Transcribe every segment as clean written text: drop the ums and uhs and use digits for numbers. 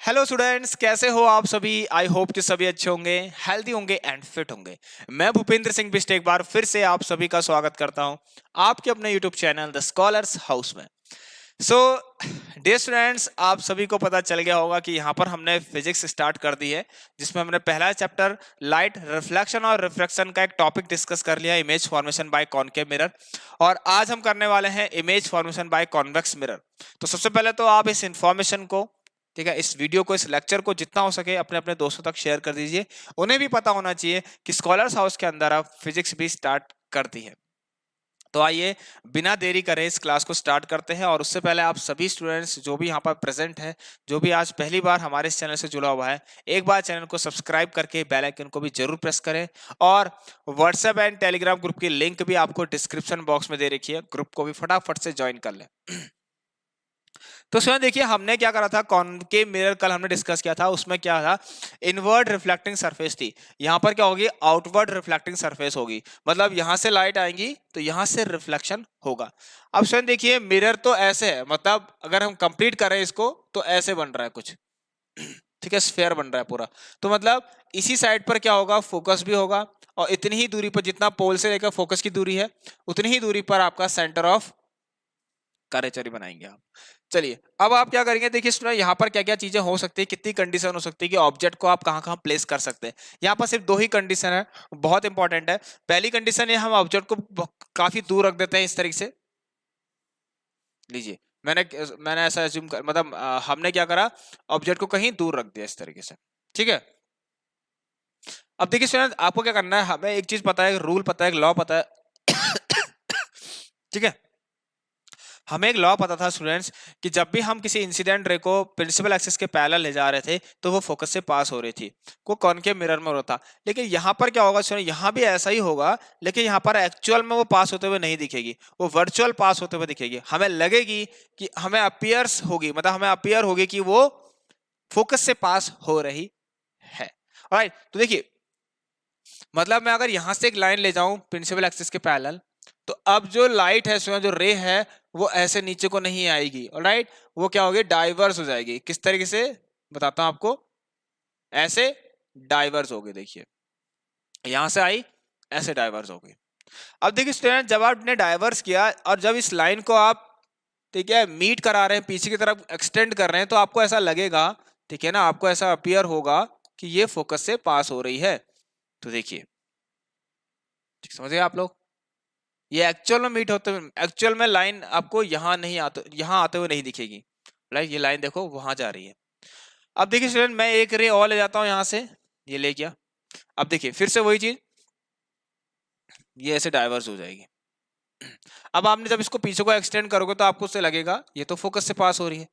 Hello students, कैसे हो आप सभी। आई होप कि सभी अच्छे होंगे, हेल्दी होंगे एंड फिट होंगे। मैं भूपेंद्र सिंह बिष्ट एक बार फिर से आप सभी का स्वागत करता हूं आपके अपने YouTube channel the scholars house में। सो डियर स्टूडेंट्स, आप सभी को पता चल गया होगा कि यहाँ पर हमने फिजिक्स स्टार्ट कर दी है, जिसमें हमने पहला चैप्टर लाइट रिफ्लेक्शन और रिफ्रैक्शन का एक टॉपिक डिस्कस कर लिया, image formation by concave mirror. और आज हम करने वाले हैं image formation by convex mirror. तो सबसे पहले तो आप इस इंफॉर्मेशन को, ठीक है, इस वीडियो को, इस लेक्चर को जितना हो सके अपने अपने दोस्तों तक शेयर कर दीजिए। उन्हें भी पता होना चाहिए कि स्कॉलर्स हाउस के अंदर अब फिजिक्स भी स्टार्ट करती है। तो आइए बिना देरी करे इस क्लास को स्टार्ट करते हैं। और उससे पहले आप सभी स्टूडेंट्स जो भी यहाँ पर प्रेजेंट हैं, जो भी आज पहली बार हमारे इस चैनल से जुड़ा हुआ है, एक बार चैनल को सब्सक्राइब करके बेल आइकन को भी जरूर प्रेस करें। और व्हाट्सएप एंड टेलीग्राम ग्रुप की लिंक भी आपको डिस्क्रिप्शन बॉक्स में दे रखी है, ग्रुप को भी फटाफट से ज्वाइन कर लें। तो स्वयं देखिए, हमने क्या करा था, कॉनकेव मिरर कल हमने डिस्कस किया था। उसमें क्या था, इनवर्ड रिफ्लेक्टिंग सरफेस थी। यहां पर क्या होगी, आउटवर्ड रिफ्लेक्टिंग सरफेस होगी। मतलब यहां से लाइट आएंगी तो यहां से रिफ्लेक्शन होगा। अब स्वयं देखिए, मिरर तो ऐसे है, मतलब अगर हम कंप्लीट करें इसको तो ऐसे बन रहा है कुछ, ठीक है, स्फेयर बन रहा है पूरा। तो मतलब इसी साइड पर क्या होगा, फोकस भी होगा, और इतनी ही दूरी पर, जितना पोल से लेकर फोकस की दूरी है, उतनी ही दूरी पर आपका सेंटर ऑफ कार्यचरी बनाएंगे आप। चलिए, अब आप क्या करेंगे, देखिए स्टूडेंट, यहाँ पर क्या क्या चीजें हो सकती है, कितनी कंडीशन हो सकती है कि ऑब्जेक्ट को आप कहाँ कहाँ प्लेस कर सकते हैं। यहाँ पर सिर्फ दो ही कंडीशन है, बहुत इंपॉर्टेंट है। पहली कंडीशन है, हम ऑब्जेक्ट को काफी दूर रख देते हैं इस तरीके से। लीजिए, मैंने मैंने ऐसा एज्यूम कर, मतलब हमने क्या करा, ऑब्जेक्ट को कहीं दूर रख दिया इस तरीके से, ठीक है। अब देखिए स्टूडेंट, आपको क्या करना है, हमें एक चीज पता है, रूल पता है, लॉ पता है ठीक है। हमें एक लॉ पता था स्टूडेंट्स कि जब भी हम किसी इंसिडेंट रे को प्रिंसिपल एक्सिस के पैरेलल ले जा रहे थे तो वो फोकस से पास हो रही थी, वो कॉनकेव मिरर में हो रहा था। लेकिन यहाँ पर क्या होगा स्टूडेंट, यहाँ भी ऐसा ही होगा, लेकिन यहाँ पर एक्चुअल में वो पास होते हुए नहीं दिखेगी, वो वर्चुअल पास होते हुए दिखेगी। हमें लगेगी कि हमें अपियर्स होगी, मतलब हमें अपियर होगी कि वो फोकस से पास हो रही है। राइट, तो देखिए, मतलब मैं अगर यहां से एक लाइन ले जाऊं प्रिंसिपल एक्सिस के पैरेलल, तो अब जो लाइट है, जो रे है, वो ऐसे नीचे को नहीं आएगी। ऑलराइट, वो क्या होगी, डाइवर्स हो जाएगी। किस तरीके से बताता हूं आपको, ऐसे डाइवर्स होगी। देखिए, यहां से आई, ऐसे डाइवर्स होगी। अब देखिए स्टूडेंट, जब आपने डाइवर्स किया और जब इस लाइन को आप, ठीक है, मीट करा रहे हैं, पीछे की तरफ एक्सटेंड कर रहे हैं, तो आपको ऐसा लगेगा, ठीक है ना, आपको ऐसा अपीयर होगा कि ये फोकस से पास हो रही है। तो देखिए, समझ गए आप लोग, ये एक्चुअल में मीट होते हुए, एक्चुअल में लाइन आपको यहाँ नहीं आते, यहाँ आते हुए नहीं दिखेगी। राइट, ये लाइन देखो वहां जा रही है। अब देखिए स्टूडेंट, मैं एक रे और ले जाता हूँ यहाँ से, ये ले गया। अब देखिए फिर से वही चीज, ये ऐसे डाइवर्स हो जाएगी। अब आपने जब इसको पीछे को एक्सटेंड करोगे तो आपको उससे लगेगा ये तो फोकस से पास हो रही है।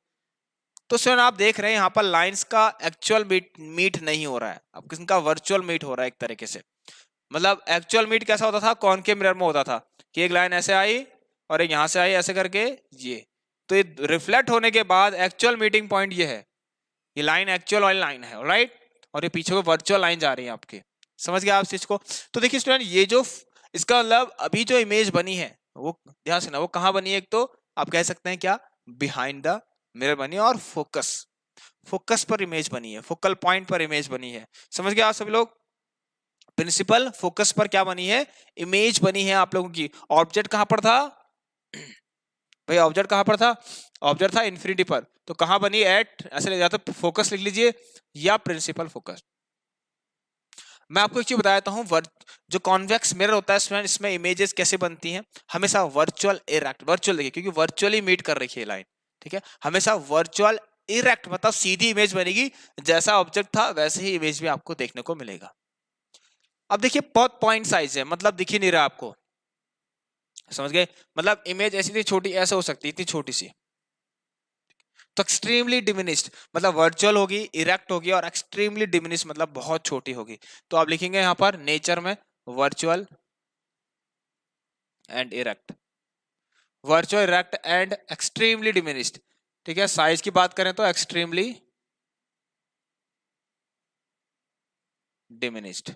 तो स्टूडेंट, आप देख रहे हैं यहाँ पर लाइंस का एक्चुअल मीट नहीं हो रहा है, अब किसका वर्चुअल मीट हो रहा है एक तरीके से। मतलब एक्चुअल मीट कैसा होता था, कॉनकेव मिरर में होता था कि एक लाइन ऐसे आई और एक यहां से आई ऐसे करके, ये तो ये रिफ्लेक्ट होने के बाद एक्चुअल मीटिंग पॉइंट ये है, ये लाइन एक्चुअल वाली लाइन है। राइट, और ये पीछे को वर्चुअल लाइन जा रही है आपके। समझ गए आप इस चीज को। तो देखिए स्टूडेंट, ये जो इसका मतलब अभी जो इमेज बनी है, वो ध्यान से ना, वो कहाँ बनी है, एक तो आप कह सकते हैं क्या, बिहाइंड द मिरर बनी है, और फोकस, फोकस पर इमेज बनी है, फोकल पॉइंट पर इमेज बनी है। समझ गए आप सभी लोग, प्रिंसिपल फोकस पर क्या बनी है, इमेज बनी है आप लोगों की। ऑब्जेक्ट कहां पर था भाई, ऑब्जेक्ट कहां पर था, ऑब्जेक्ट था इन्फिनिटी पर, तो कहां बनी, एट, ऐसे ले जाते फोकस लिख लीजिए, या प्रिंसिपल फोकस। मैं आपको एक चीज बताता हूं, जो कॉन्वेक्स मिरर होता है स्टूडेंट, इसमें इमेजेस कैसे बनती हैं, हमेशा वर्चुअल इरेक्ट, वर्चुअल देखिए, क्योंकि वर्चुअली मीट कर रही है लाइन, ठीक है, हमेशा वर्चुअल इरेक्ट, मतलब सीधी इमेज बनेगी, जैसा ऑब्जेक्ट था वैसे ही इमेज भी आपको देखने को मिलेगा। अब देखिए, बहुत पॉइंट साइज है, मतलब दिख ही नहीं रहा आपको। समझ गए, मतलब इमेज ऐसी थी छोटी, ऐसे हो सकती थी छोटी सी। तो एक्सट्रीमली डिमिनिश्ड मतलब वर्चुअल होगी, इरेक्ट होगी, और एक्सट्रीमली डिमिनिश्ड मतलब बहुत छोटी होगी। तो आप लिखेंगे यहां पर नेचर में virtual and erect, virtual erect and extremely diminished. ठीक है, साइज की बात करें तो एक्सट्रीमली डिमिनिश्ड।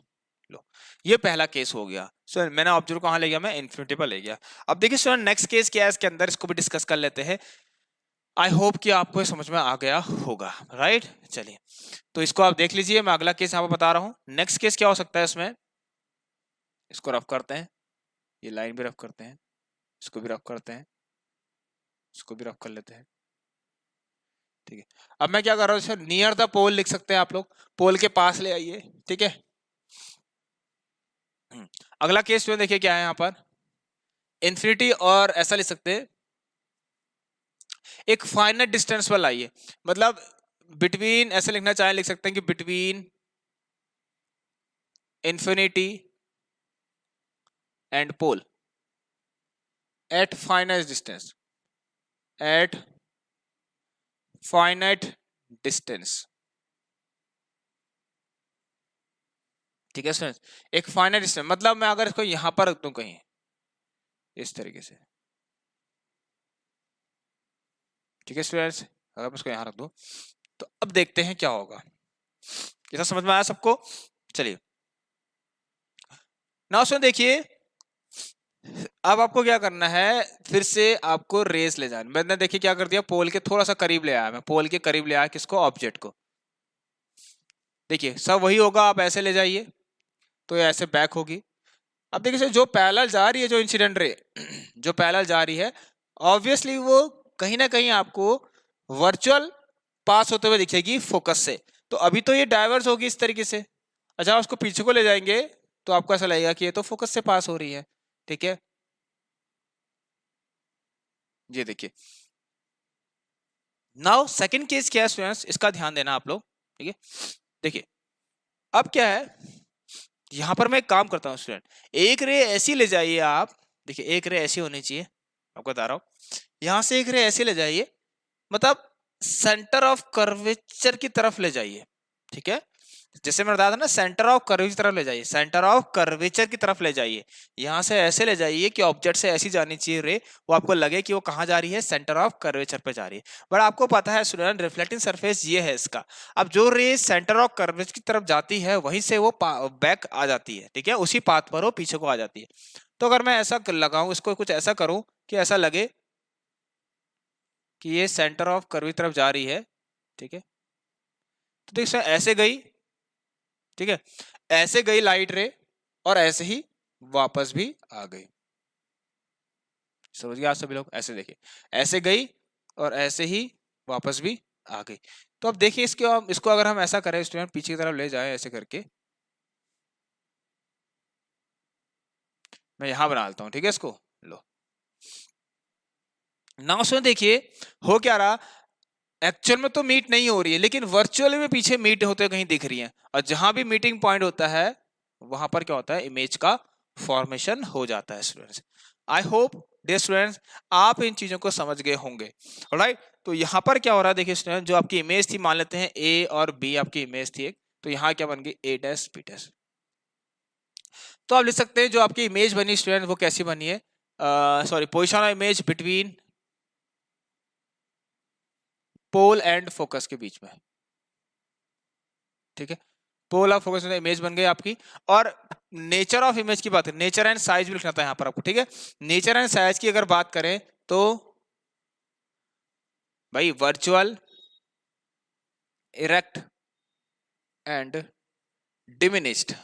लो, ये पहला केस हो गया। सो मैंने ऑब्जर्व कहां ले गया, मैं इन्फिनिटी पर ले गया। अब देखिए सर, नेक्स्ट केस क्या है इसके अंदर, इसको भी डिस्कस कर लेते हैं। आई होप कि आपको ये समझ में आ गया होगा, राइट। चलिए, तो इसको आप देख लीजिए, मैं अगला केस यहाँ पर बता रहा हूँ। नेक्स्ट केस क्या हो सकता है इसमें, इसको रफ करते हैं, ये लाइन भी रफ करते हैं, इसको भी रफ करते हैं, इसको भी रफ कर लेते हैं, ठीक है। अब मैं क्या कर रहा हूँ, इसमें नियर द पोल लिख सकते हैं आप लोग, पोल के पास ले आइए, ठीक है। अगला केस में देखिए क्या है यहाँ पर, इन्फिनिटी, और ऐसा लिख सकते हैं एक फाइनाइट डिस्टेंस पर लाइए, मतलब बिटवीन, ऐसे लिखना चाहे लिख सकते हैं कि between infinity and pole at finite distance, at finite distance, ठीक है स्टूडेंट्स। एक फाइनाइट डिस्टेंस मतलब मैं अगर इसको यहां पर रख दूं कहीं इस तरीके से, ठीक है स्टूडेंट्स, अगर मैं इसको यहां रख दूं तो अब देखते हैं क्या होगा। कैसा समझ में आया सबको? चलिए, नाउ सुन देखिए, अब आपको क्या करना है, फिर से आपको रेस ले जाना। मैंने देखिए क्या कर दिया, पोल के थोड़ा सा करीब ले आया, मैं पोल के करीब ले आया किसको, ऑब्जेक्ट को। देखिए सब वही होगा, आप ऐसे ले जाइए तो ये ऐसे बैक होगी। अब देखिए जो पैरेलल जा रही है, जो इंसिडेंट रे जो पैरेलल जा रही है, ऑब्वियसली वो कहीं ना कहीं आपको वर्चुअल पास होते हुए दिखेगी फोकस से। तो अभी तो ये डाइवर्स होगी इस तरीके से, अच्छा उसको पीछे को ले जाएंगे तो आपको ऐसा लगेगा कि ये तो फोकस से पास हो रही है, ठीक है। ये देखिए, नाउ सेकंड केस क्या है स्टूडेंट्स, इसका ध्यान देना आप लोग, ठीक है। देखिए अब क्या है, यहां पर मैं एक काम करता हूं स्टूडेंट, एक रे ऐसी ले जाइए आप, देखिए एक रे ऐसी होनी चाहिए, आपको बता रहा हूं, यहां से एक रे ऐसे ले जाइए, मतलब सेंटर ऑफ कर्वेचर की तरफ ले जाइए, ठीक है। जैसे मैं बताया था ना, सेंटर ऑफ कर्वेचर की तरफ ले जाइए, सेंटर ऑफ कर्वेचर की तरफ ले जाइए, यहां से ऐसे ले जाइए कि ऑब्जेक्ट से ऐसी जानी चाहिए रे, वो आपको लगे कि वो कहां जा रही है, सेंटर ऑफ कर्वेचर पे जा रही है। बट आपको पता है स्टूडेंट, रिफ्लेक्टिंग सरफेस ये है इसका, अब जो रे सेंटर ऑफ कर्वेचर की तरफ जाती है वहीं से वो बैक आ जाती है, ठीक है, उसी पाथ पर वो पीछे को आ जाती है। तो अगर मैं ऐसा लगाऊं, इसको कुछ ऐसा करूं कि ऐसा लगे कि ये सेंटर ऑफ कर्व की तरफ जा रही है, ठीक है। तो देखिए ऐसे गई, ठीक है, ऐसे गई लाइट रे और ऐसे ही वापस भी आ गई, समझ गए आप सभी लोग? ऐसे देखिए, ऐसे गई और ऐसे ही वापस भी आ गई। तो अब देखिए इसको अगर हम ऐसा करें स्टूडेंट, पीछे की तरफ ले जाए ऐसे करके, मैं यहां बना लेता हूं, ठीक है इसको, लो। नाउ सुन देखिए, हो क्या रहा, एक्चुअल में तो मीट नहीं हो रही है, लेकिन वर्चुअली में पीछे मीट होते कहीं दिख रही है, और जहां भी मीटिंग पॉइंट होता है वहां पर क्या होता है, इमेज का फॉर्मेशन हो जाता है students. I hope dear students आप इन चीजों को समझ गए होंगे, राइट। तो यहाँ पर क्या हो रहा है, देखिए स्टूडेंट, जो आपकी इमेज थी, मान लेते हैं ए और बी आपकी इमेज थी एक, तो यहाँ क्या बन गई, ए डैश बी डैश। तो आप लिख सकते हैं जो आपकी इमेज बनी स्टूडेंट, वो कैसी बनी है, sorry, position of image between pole and focus के बीच में, ठीक है। पोल ऑफ फोकस में इमेज बन गई आपकी। और नेचर ऑफ इमेज की बात है, नेचर एंड साइज भी लिखना था यहाँ पर आपको, ठीक है। नेचर एंड साइज की अगर बात करें तो भाई वर्चुअल, इरेक्ट एंड डिमिनिश्ड,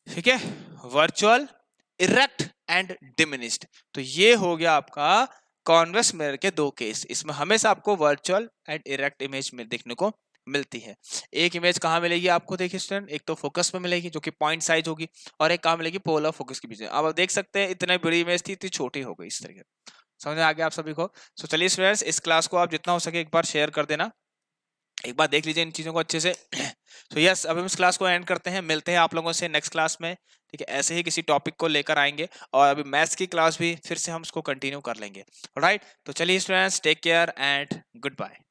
ठीक है, वर्चुअल, इरेक्ट एंड डिमिनिश्ड। तो ये हो गया आपका कॉन्वेक्स मिरर के दो केस, इसमें हमेशा आपको वर्चुअल एंड इरेक्ट इमेज में देखने को मिलती है। एक इमेज कहाँ मिलेगी आपको, देखिए स्टूडेंट, एक तो फोकस में मिलेगी जो कि पॉइंट साइज होगी, और एक कहाँ मिलेगी, पोल और फोकस के बीच में। अब आप देख सकते हैं इतनी बड़ी इमेज थी, इतनी छोटी हो गई, इस तरीके समझ में आ गया आप सभी को। तो चलिए स्टूडेंट्स, इस क्लास को आप जितना हो सके एक बार शेयर कर देना, एक बार देख लीजिए इन चीजों को अच्छे से। तो यस, अब हम इस क्लास को एंड करते हैं, मिलते हैं आप लोगों से नेक्स्ट क्लास में, ठीक है। ऐसे ही किसी टॉपिक को लेकर आएंगे, और अभी मैथ्स की क्लास भी फिर से हम उसको कंटिन्यू कर लेंगे, राइट। तो चलिए students, take care and good bye.